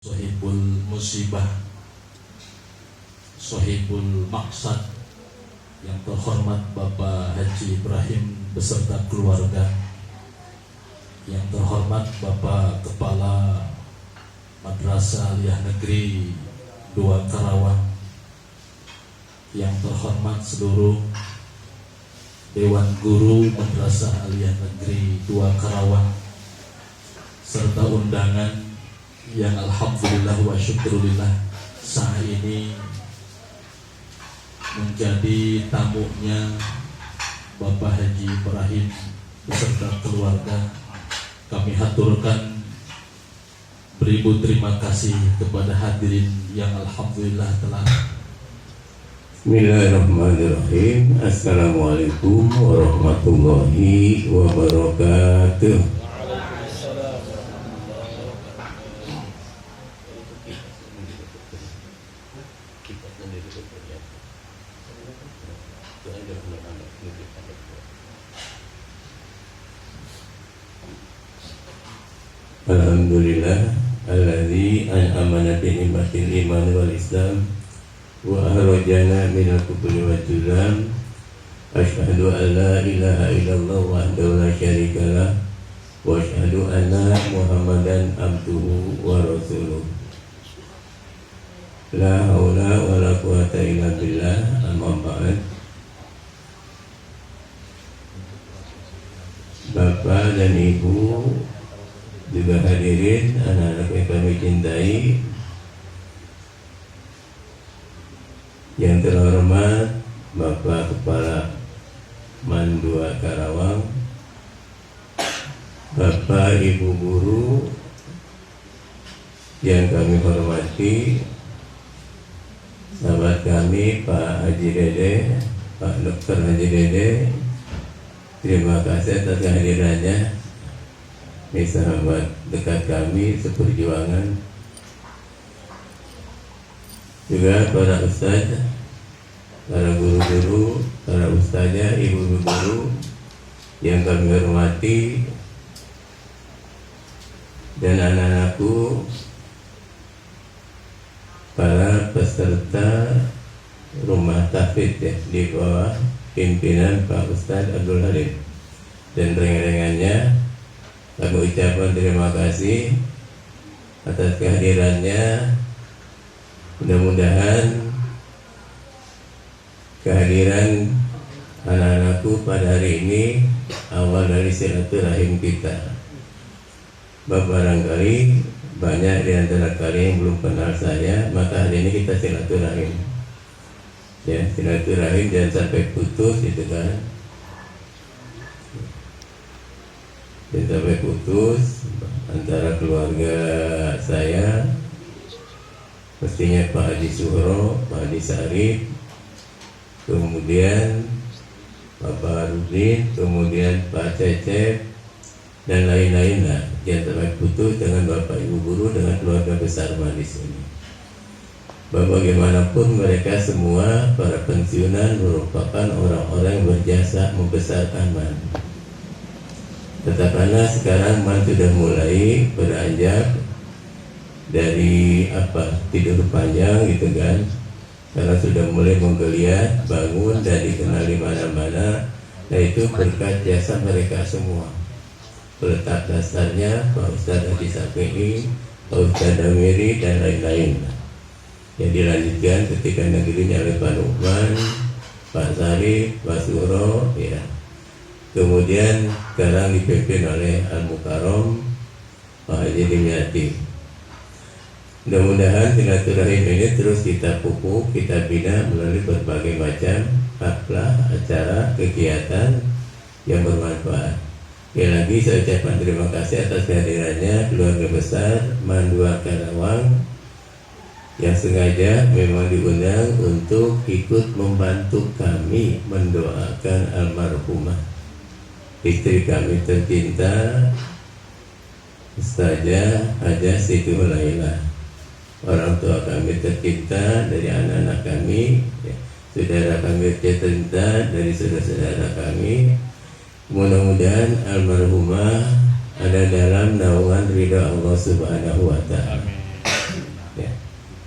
Sohibul musibah, sohibul maksad, yang terhormat Bapak Haji Ibrahim beserta keluarga, yang terhormat Bapak Kepala Madrasah Aliyah Negeri 2 Karawang, yang terhormat seluruh Dewan Guru Madrasah Aliyah Negeri 2 Karawang, serta undangan yang alhamdulillah wa syukurillah saat ini menjadi tamunya Bapak Haji Ibrahim beserta keluarga. Kami haturkan beribu terima kasih kepada hadirin yang alhamdulillah telah. Bismillahirrahmanirrahim. Assalamualaikum warahmatullahi wabarakatuh. Alhamdulillah alladzi an'amana bi ni'matil iman wal islam wa akhrajana minal kufri wal dzulm. Asyhadu an la ilaha illallah wahdahu la syarikalah wa asyhadu anna Muhammadan abduhu wa rasuluh. La haula wa la quwata illa billah. Amma ba'd. Bapak dan Ibu, juga hadirin anak-anak yang kami cintai, yang terhormat Bapak Kepala Man 2 Karawang, Bapak Ibu Guru yang kami hormati, sahabat kami Pak Haji Dede, Pak Dr. Haji Dede, terima kasih atas kehadirannya. Ini sahabat dekat kami seperjuangan. Juga para ustaz, para guru-guru, para ustazah, ibu guru yang kami hormati, dan anak-anakku, para peserta rumah tahfidz ya, di bawah pimpinan Pak Ustaz Abdul Halim dan reng-rengannya. Kami ucapkan terima kasih atas kehadirannya. Mudah-mudahan kehadiran anak-anakku pada hari ini awal dari silaturahim kita. Barangkali banyak di antara kalian yang belum kenal saya, maka hari ini kita silaturahim. Ya, silaturahim jangan sampai putus gitu kan. Dan sampai putus antara keluarga saya, mestinya Pak Haji Suhro, Pak Haji Sarif, kemudian Bapak Rudin, kemudian Pak Cecep, dan lain-lain lah. Jangan sampai putus dengan Bapak Ibu Guru, dengan keluarga besar Madis ini. Bagaimanapun mereka semua para pensiunan merupakan orang-orang yang berjasa membesarkan Man. Katakanlah sekarang Man sudah mulai beranjak dari tidur panjang gitu kan, karena sudah mulai menggeliat, bangun dan dikenal di mana-mana. Nah itu berkat jasa mereka semua. Letak dasarnya Pak Ustaz Haji Safi'i, Pak Ustaz Damiri dan lain-lain. Yang dilanjutkan ketika negerinya oleh Pak Numan, Pak Sarif, Pak Suro, ya. Kemudian sekarang dipimpin oleh Al-Mukarram Pak Haji Dimyati. Mudah-mudahan silaturahim ini terus kita pupuk, kita bina melalui berbagai macam haflah, acara, kegiatan yang bermanfaat. Sekali lagi saya ucapkan terima kasih atas kehadirannya keluarga besar Man 2 Karawang yang sengaja memang diundang untuk ikut membantu kami mendoakan almarhumah istri kami tercinta Ustazah Hajah Siti Hulailah, orang tua kami tercinta dari anak-anak kami, ya, saudara kami tercinta dari saudara-saudara kami. Mudah-mudahan almarhumah ada dalam naungan ridha Allah Subhanahu wa Ta'ala.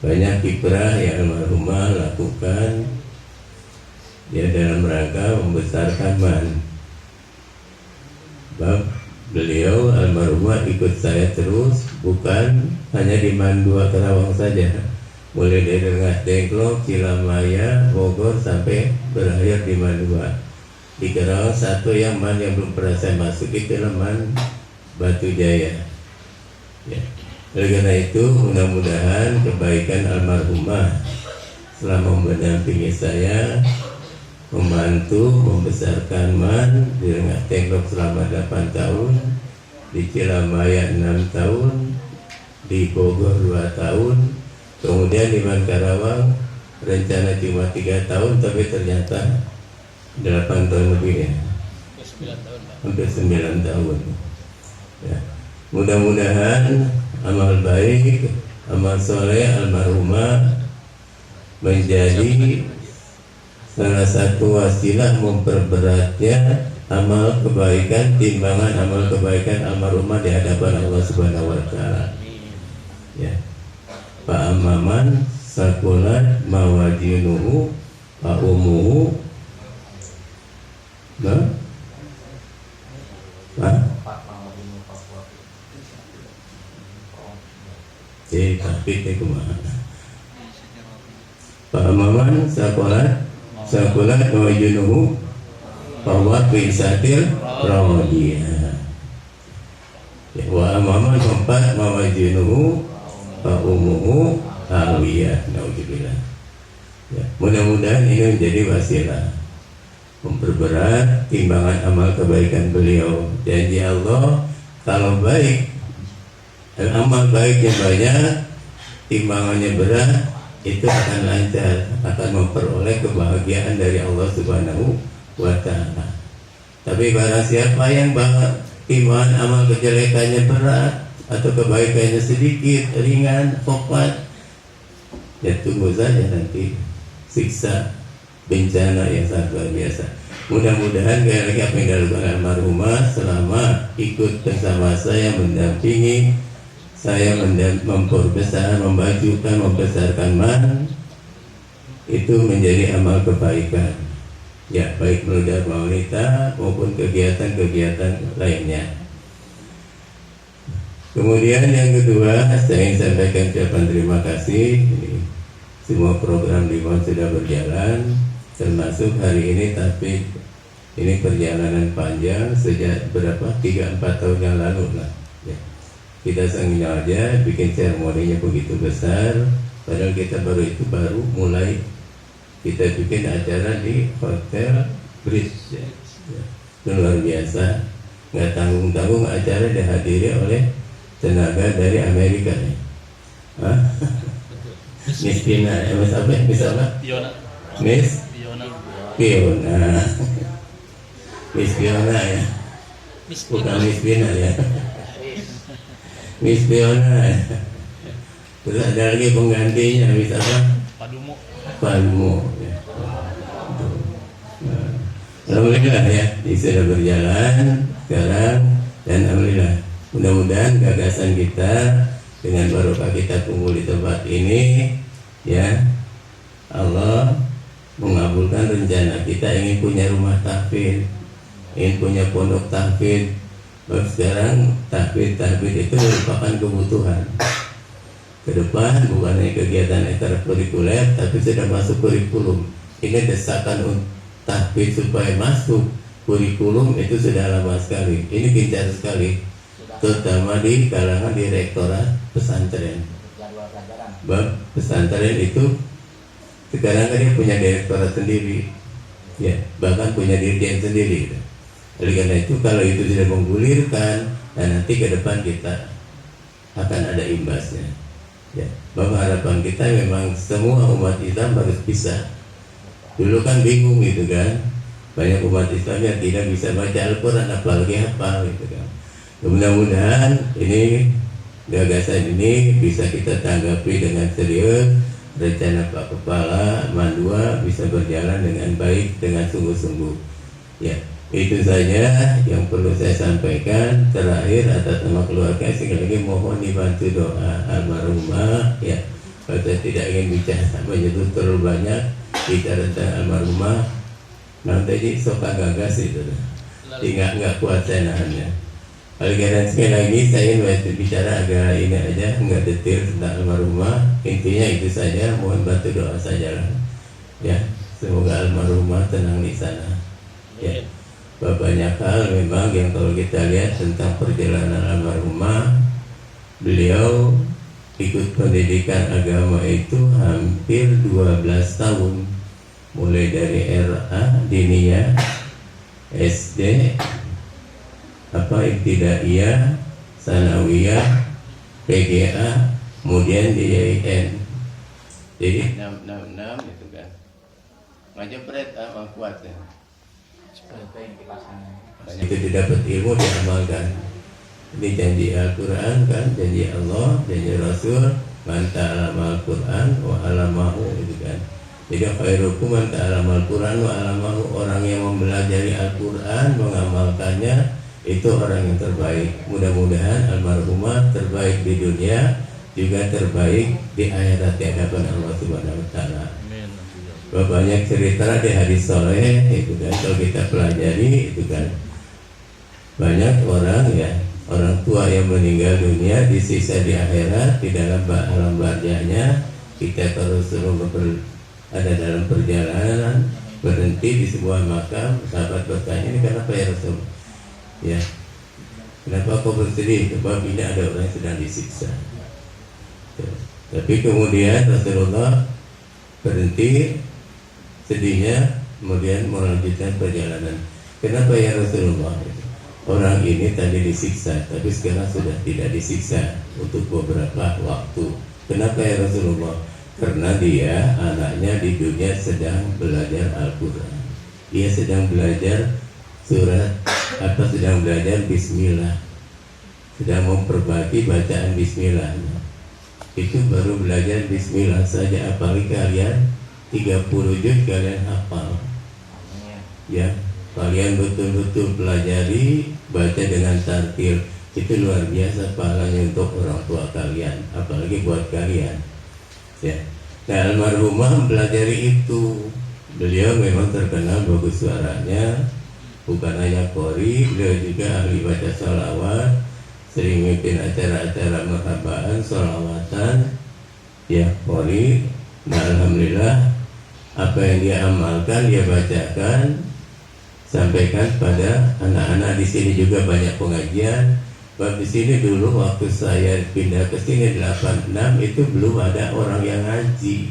banyak kiprah yang almarhumah lakukan ya dalam rangka membesarkan man. Bab beliau almarhumah ikut saya terus, bukan hanya di Man 2 Karawang saja, mulai dari Rengas Dengklok, Cilamaya, Bogor sampai berakhir di Man 2. Di Karawang satu yang man yang belum pernah saya masuk itu Man Batu Jaya. Ya. Oleh karena itu mudah-mudahan kebaikan almarhumah selama mendampingi saya, membantu membesarkan man di Rengas Dengklok selama 8 tahun, di Cilamaya 6 tahun, di Bogor 2 tahun, kemudian di Man Karawang rencana cuma 3 tahun tapi ternyata 8 tahun lebih ya, hampir 9 tahun ya. Mudah-mudahan amal baik, amal soleh almarhumah menjadi salah satu wasilah memperberatnya amal kebaikan, timbangan amal kebaikan almarhumah di hadapan Allah Subhanahu wa taala. Ya. Pak Amaman sakulat mawajinuhu Pak umuhu tapi kumaha Pak Amaman sakulat mawajinuhu bahwa bisatil rawdiyah. Wa amaman tempat mawajinuhu fa umuhu awiyah. Naudzubillah. Ya, mudah-mudahan ini menjadi wasilah memperberat timbangan amal kebaikan beliau. Janji Allah kalau baik dan amal baiknya banyak, timbangannya berat, itu akan lancar, akan memperoleh kebahagiaan dari Allah Subhanahu wa ta'ala. Tapi barang siapa yang banget timbangan amal kejelekannya berat atau kebaikannya sedikit, ringan, fokus, ya tunggu saja nanti siksa bencana yang sangat luar biasa. Mudah-mudahan kayak lagi apa yang dilakukan almarhumah selama ikut bersama saya, mendampingi saya, memperbesar, memajukan, membesarkan man, itu menjadi amal kebaikan. Ya, baik melalui wanita maupun kegiatan-kegiatan lainnya. Kemudian yang kedua, saya ingin sampaikan ucapan terima kasih. Semua program di MON sudah berjalan, termasuk hari ini, tapi ini perjalanan panjang sejak berapa? 3-4 tahun yang lalu lah. Ya. Kita sengaja bikin seremoninya begitu besar, padahal kita baru mulai. Kita bikin acara di Hotel Bridge, ya. Luar biasa, nggak tanggung-tanggung acara dihadiri oleh tenaga dari Amerika nih. Miss Pina, Miss apa? Miss apa? Miss Fiona. Miss Fiona ya, bukan Miss Pina ya. Miss Fiona. Terus ada lagi penggantinya, Miss apa? Padumo ya. Alhamdulillah ya, ini sudah berjalan sekarang, dan alhamdulillah mudah-mudahan gagasan kita dengan barokah kita kumpul di tempat ini ya, Allah mengabulkan rencana kita ingin punya rumah tahfidz, ingin punya pondok tahfidz. Sekarang tahfidz itu merupakan kebutuhan ke depan, bukan hanya kegiatan ekstrakurikuler tapi sudah masuk kurikulum. Ini desakan tahfidz supaya masuk kurikulum itu sudah lama sekali. Ini gencar sekali, terutama di kalangan direktorat pesantren. Bab pesantren itu sekarang kan dia punya direktorat sendiri, ya, bahkan punya dirjen sendiri. Oleh karena itu kalau itu sudah menggulirkan, dan nanti ke depan kita akan ada imbasnya. Ya, bahwa harapan kita memang semua umat Islam harus bisa. Dulu kan bingung gitu kan, banyak umat Islam yang tidak bisa baca Al-Quran, apalagi hafal gitu kan. Mudah-mudahan ini gagasan ini bisa kita tanggapi dengan serius. Rencana Pak Kepala Mandua bisa berjalan dengan baik, dengan sungguh-sungguh. Ya, itu saja yang perlu saya sampaikan. Terakhir atas nama keluarga sekali lagi mohon dibantu doa almarhumah ya, Saya tidak ingin bicara menyebut terlalu banyak bicara tentang almarhumah. Nanti sok gagas itu, tinggal nggak kuat saya nahannya. Oleh karena sekali lagi saya ingin bicara agak ini aja, nggak detail tentang almarhumah. Intinya itu saja, mohon bantu doa saja lah. Ya, semoga almarhumah tenang di sana. Ya, banyak hal memang yang kalau kita lihat tentang perjalanan almarhumah, beliau ikut pendidikan agama itu hampir 12 tahun, mulai dari RA diniyah, SD, ibtidaiyah, sanawiyah, PGA, kemudian di IAIN. Jadi 666 itu kan. Ngajepret apa kuat ya. Itu didapat ilmu diamalkan. Ini janji Al-Quran kan, janji Allah, janji Rasul, man ta'alama Al-Quran wa alamahu itu kan. Jadi khairukum man ta'alama Al-Quran wa alamahu, orang yang mempelajari Al-Quran, mengamalkannya, itu orang yang terbaik. Mudah-mudahan almarhumah terbaik di dunia, juga terbaik di akhirat di hadapan Allah Subhanahu wa taala. Banyak cerita di hadis soleh itu kan, kalau kita pelajari itu kan, banyak orang ya, orang tua yang meninggal dunia disisa di akhirat di dalam alam barzahnya. Kita terus ada dalam perjalanan, berhenti di sebuah makam. Sahabat bertanya, ini kenapa ya Rasul? Ya, kenapa kau bersedih? Sebab ini ada orang yang sedang disiksa. Ya. Tapi kemudian Rasulullah berhenti sedihnya, kemudian melanjutkan perjalanan. Kenapa ya Rasulullah? Orang ini tadi disiksa, tapi sekarang sudah tidak disiksa untuk beberapa waktu. Kenapa ya Rasulullah? Karena dia anaknya di dunia sedang belajar Al-Quran. Dia sedang belajar surat sedang belajar Bismillah, sedang memperbaiki bacaan Bismillah. Itu baru belajar Bismillah saja, apalagi kalian 30 juz kalian hafal. Ya, kalian betul-betul pelajari, baca dengan tartil. Itu luar biasa pahalanya untuk orang tua kalian, apalagi buat kalian. Ya, nah, almarhumah mempelajari itu. Beliau memang terkenal bagus suaranya, bukan hanya qori, beliau juga ahli baca sholawat, sering memimpin acara-acara merhabaan, sholawatan, ya qori. Nah, alhamdulillah apa yang dia amalkan dia bacakan, sampaikan pada anak-anak. Di sini juga banyak pengajian. Bahkan di sini dulu waktu saya pindah ke sini 86 itu belum ada orang yang ngaji.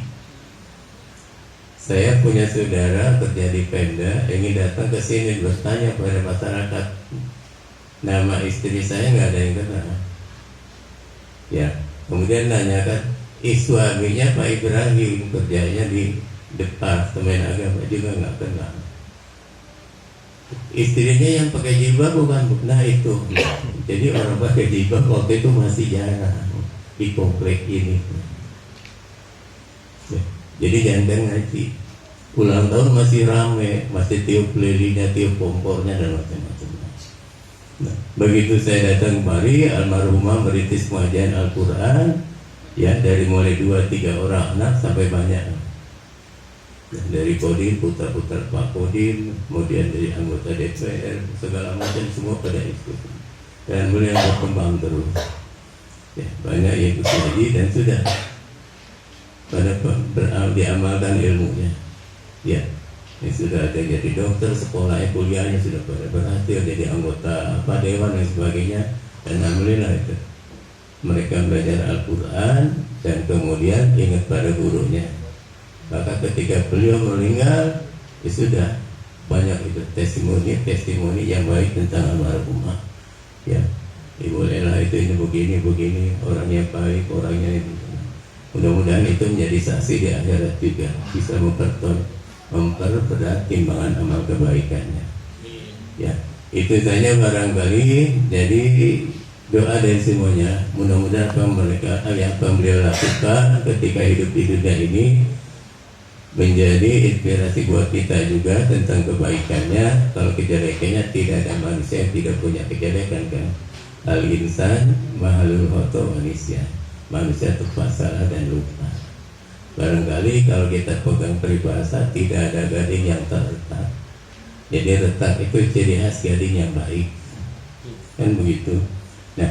Saya punya saudara kerja di Pemda, ingin datang ke sini bertanya pada masyarakat, nama istri saya nggak ada yang kenal. Ya, kemudian nanyakan, suaminya Pak Ibrahim, kerjanya di Departemen Agama, juga nggak kenal. Istrinya yang pakai jilbab bukan? Nah itu. Jadi orang pakai jilbab waktu itu masih jarang di komplek ini. Jadi jangan ngaji. Ulang tahun masih rame, masih tiup lilinnya, tiup kompornya dan macam-macam. Nah, begitu saya datang kemari, almarhumah merintis pengajian Al-Quran, ya dari mulai 2-3 orang anak sampai banyak. Nah, dari Kodim, putra-putra Pak Kodim, kemudian dari anggota DPR, segala macam semua pada ikut. Dan beliau berkembang terus. Ya, banyak yang ikut ngaji dan sudah pada diamalkan ilmunya. Ya, ini sudah ada jadi dokter, sekolahnya, kuliahnya sudah pada berhasil jadi anggota dewan dan sebagainya. Dan alhamdulillah itu mereka belajar Al-Quran dan kemudian ingat pada gurunya. Maka ketika beliau meninggal, ya sudah banyak itu testimoni yang baik tentang almarhumah. Ya, bolehlah itu ini begini, orangnya baik, orangnya itu. Mudah-mudahan itu menjadi saksi di akhirat juga, bisa memperberat timbangan amal kebaikannya. Ya, itu saja barangkali. Jadi doa dari semuanya, mudah-mudahan apa beliau lakukan ketika hidup di dunia ini menjadi inspirasi buat kita juga tentang kebaikannya. Kalau kejelekannya, tidak ada manusia yang tidak punya kejelekan kan. Al-insan mahalul khoto manusia, manusia terpaksa salah dan lupa. Barangkali kalau kita pegang peribahasa, tidak ada gading yang terretak. Jadi retak itu ciri khas gading yang baik, kan begitu. Nah,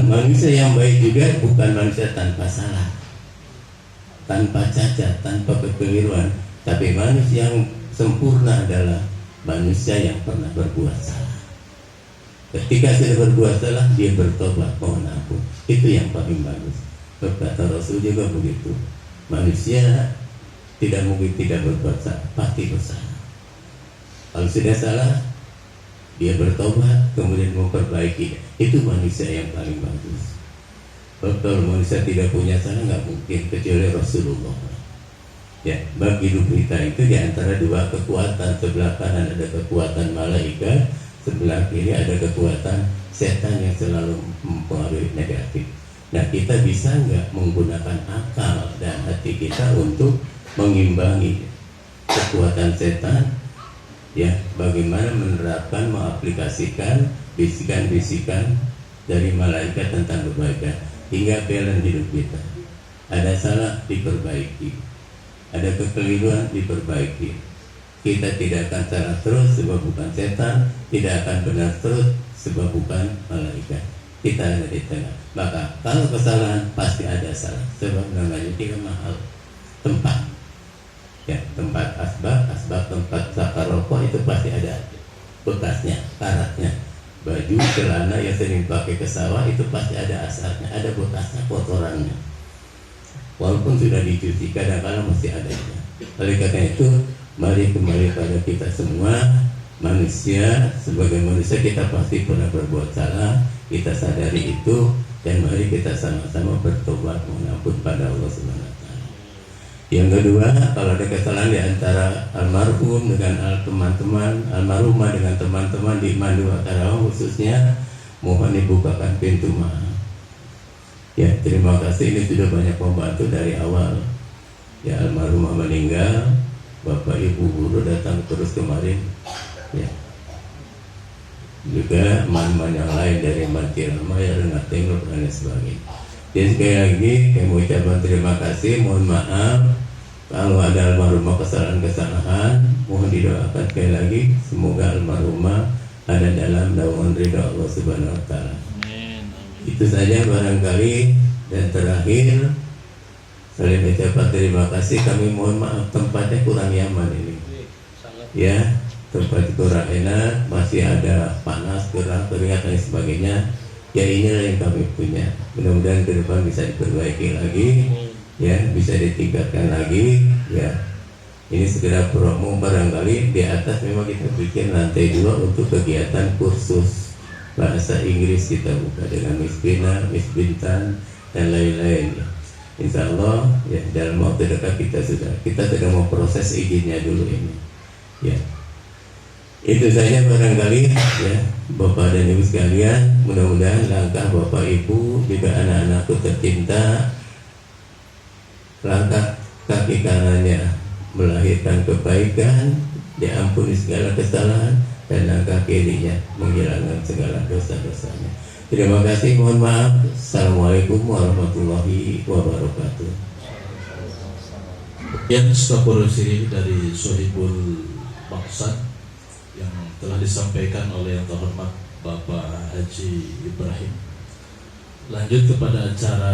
manusia yang baik juga bukan manusia tanpa salah, tanpa cacat, tanpa kekeliruan. Tapi manusia yang sempurna adalah manusia yang pernah berbuat salah. Ketika sudah berbuat salah, dia bertobat, mohon ampun. Itu yang paling bagus. Kata Rasul juga begitu. Manusia tidak mungkin tidak berbuat salah, pasti bersalah. Kalau sudah salah, dia bertobat, kemudian memperbaiki. Itu manusia yang paling bagus. Kalau manusia tidak punya salah, nggak mungkin, kecuali Rasulullah. Ya, bagi hidup kita itu di antara dua kekuatan. Sebelah kanan ada kekuatan malaikat, sebelah kiri ada kekuatan setan yang selalu mempengaruhi negatif. Nah, kita bisa nggak menggunakan akal dan hati kita untuk mengimbangi kekuatan setan? Ya, bagaimana menerapkan, mengaplikasikan bisikan-bisikan dari malaikat tentang kebaikan hingga balance hidup kita. Ada salah, diperbaiki. Ada kekeliruan, diperbaiki. Kita tidak akan salah terus sebab bukan setan, tidak akan benar terus sebab bukan malaikat. Kita ada di tengah. Maka kalau kesalahan pasti ada salah, sebab namanya tidak mahal tempat. Ya, tempat asbak tempat sakar rokok itu pasti ada bekasnya, karatnya. Baju, celana yang sering pakai ke sawah itu pasti ada asapnya, ada bekasnya, kotorannya. Walaupun sudah dicuci, kadang-kadang masih adanya. Oleh karena itu, mari kembali pada kita semua, manusia. Sebagai manusia kita pasti pernah berbuat salah, kita sadari itu, dan mari kita sama-sama bertobat mohon ampun pada Allah Subhanahu wa Ta'ala. Yang kedua, kalau ada kesalahan di antara almarhum dengan teman-teman, almarhumah dengan teman-teman di Mandu Karawang khususnya, mohon dibukakan pintu maaf. Ya, terima kasih, ini sudah banyak membantu dari awal. Ya, almarhumah meninggal, Bapak Ibu guru datang terus kemarin. Ya, juga man-man yang lain dari Mantirama, ya, Renat Tengok dan lain sebagainya. Jadi sekali lagi saya mengucapkan terima kasih, mohon maaf kalau ada almarhumah kesalahan-kesalahan, mohon didoakan sekali lagi semoga almarhumah ada dalam naungan ridha Allah Subhanahu wa Ta'ala. Itu saja barangkali. Dan terakhir saya mengucapkan terima kasih, kami mohon maaf tempatnya kurang nyaman ini. Ya, tempat kurang enak, masih ada panas, gerah, keringat dan sebagainya. Ya, inilah yang kami punya. Mudah-mudahan ke depan bisa diperbaiki lagi, ya, bisa ditingkatkan lagi. Ya, ini segera promo, barangkali di atas memang kita bikin lantai 2 untuk kegiatan kursus bahasa Inggris, kita buka dengan Miss Bina, Miss Bintan dan lain-lain. Insya Allah ya dalam waktu dekat kita sedang memproses izinnya dulu ini. Ya, itu saja barangkali ya Bapak dan Ibu sekalian. Mudah-mudahan langkah Bapak Ibu juga anak-anakku tercinta, langkah kaki kanannya melahirkan kebaikan, diampuni segala kesalahan, dan langkah kirinya menghilangkan segala dosa-dosanya. Terima kasih, mohon maaf. Assalamualaikum warahmatullahi wabarakatuh. Yang stafurusiri dari Sohibul Maksad yang telah disampaikan oleh yang terhormat Bapak Haji Ibrahim. Lanjut kepada acara